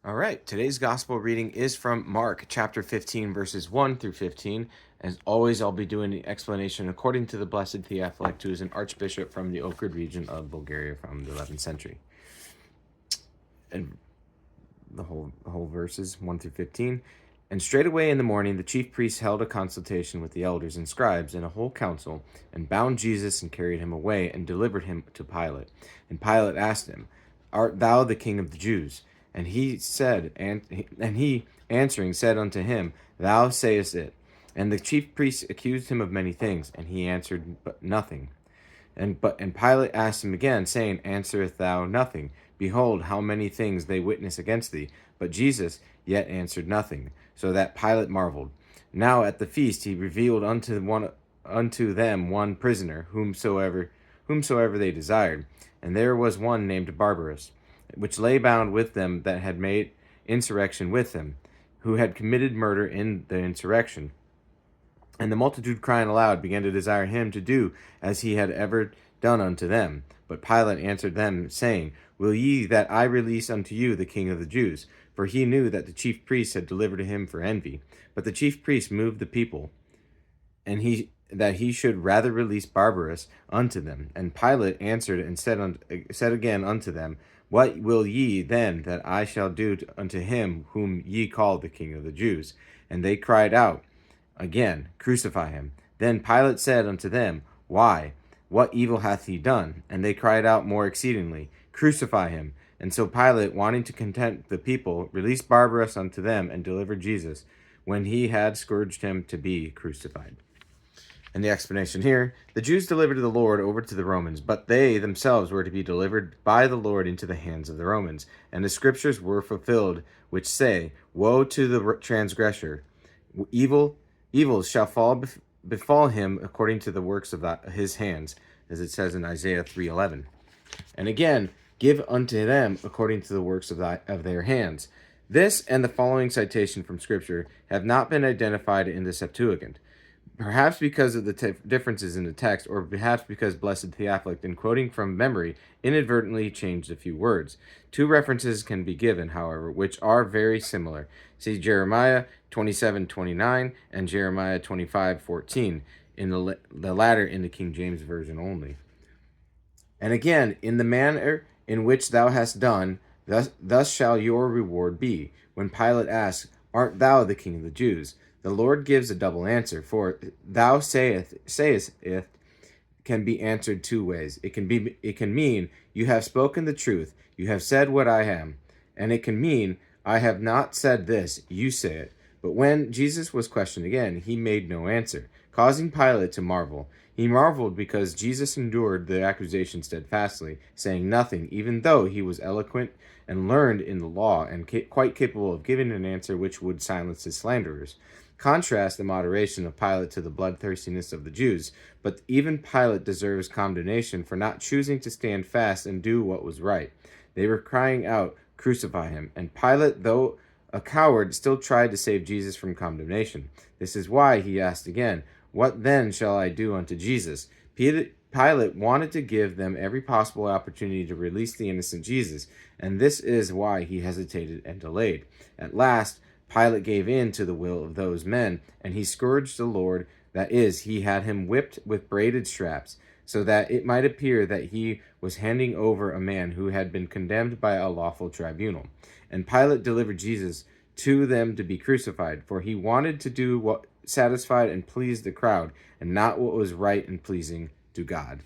All right, today's gospel reading is from Mark chapter 15, verses 1 through 15. As always, I'll be doing the explanation according to the Blessed Theophylact, who is an archbishop from the Ohrid region of Bulgaria from the 11th century. And the whole verses 1 through 15. And straightway in the morning the chief priests held a consultation with the elders and scribes and a whole council, and bound Jesus and carried him away and delivered him to Pilate. And Pilate asked him, Art thou the king of the Jews? And he said, and he answering said unto him, Thou sayest it. And the chief priests accused him of many things, and he answered but nothing. And Pilate asked him again, saying, Answerest thou nothing? Behold, how many things they witness against thee. But Jesus yet answered nothing, so that Pilate marveled. Now at the feast he revealed unto them one prisoner, whomsoever they desired. And there was one named Barabbas, which lay bound with them that had made insurrection with him, who had committed murder in the insurrection. And the multitude crying aloud began to desire him to do as he had ever done unto them. But Pilate answered them, saying, Will ye that I release unto you the King of the Jews? For he knew that the chief priests had delivered him for envy. But the chief priests moved the people, and that he should rather release Barabbas unto them. And Pilate answered and said again unto them, What will ye then that I shall do unto him whom ye call the King of the Jews? And they cried out again, Crucify him. Then Pilate said unto them, Why? What evil hath he done? And they cried out more exceedingly, Crucify him. And so Pilate, wanting to content the people, released Barabbas unto them, and delivered Jesus, when he had scourged him, to be crucified. And the explanation here, the Jews delivered the Lord over to the Romans, but they themselves were to be delivered by the Lord into the hands of the Romans. And the scriptures were fulfilled, which say, Woe to the transgressor! Evil shall befall him according to the works of his hands, as it says in Isaiah 3:11. And again, give unto them according to the works of their hands. This and the following citation from Scripture have not been identified in the Septuagint. Perhaps because of the differences in the text, or perhaps because Blessed Theophylact, in quoting from memory, inadvertently changed a few words. Two references can be given, however, which are very similar. See Jeremiah 27:29 and Jeremiah 25:14, in the latter in the King James Version only. And again, in the manner in which thou hast done, thus shall your reward be. When Pilate asks, Art thou the King of the Jews? The Lord gives a double answer, for thou sayest it can be answered two ways. It can mean, you have spoken the truth, you have said what I am. And it can mean, I have not said this, you say it. But when Jesus was questioned again, he made no answer, causing Pilate to marvel. He marveled because Jesus endured the accusation steadfastly, saying nothing, even though he was eloquent and learned in the law, and quite capable of giving an answer which would silence his slanderers. Contrast the moderation of Pilate to the bloodthirstiness of the Jews, but even Pilate deserves condemnation for not choosing to stand fast and do what was right. They were crying out, Crucify him, and Pilate, though a coward, still tried to save Jesus from condemnation. This is why he asked again, What then shall I do unto Jesus? Pilate wanted to give them every possible opportunity to release the innocent Jesus, and this is why he hesitated and delayed. At last, Pilate gave in to the will of those men, and he scourged the Lord, that is, he had him whipped with braided straps, so that it might appear that he was handing over a man who had been condemned by a lawful tribunal. And Pilate delivered Jesus to them to be crucified, for he wanted to do what satisfied and pleased the crowd, and not what was right and pleasing to God.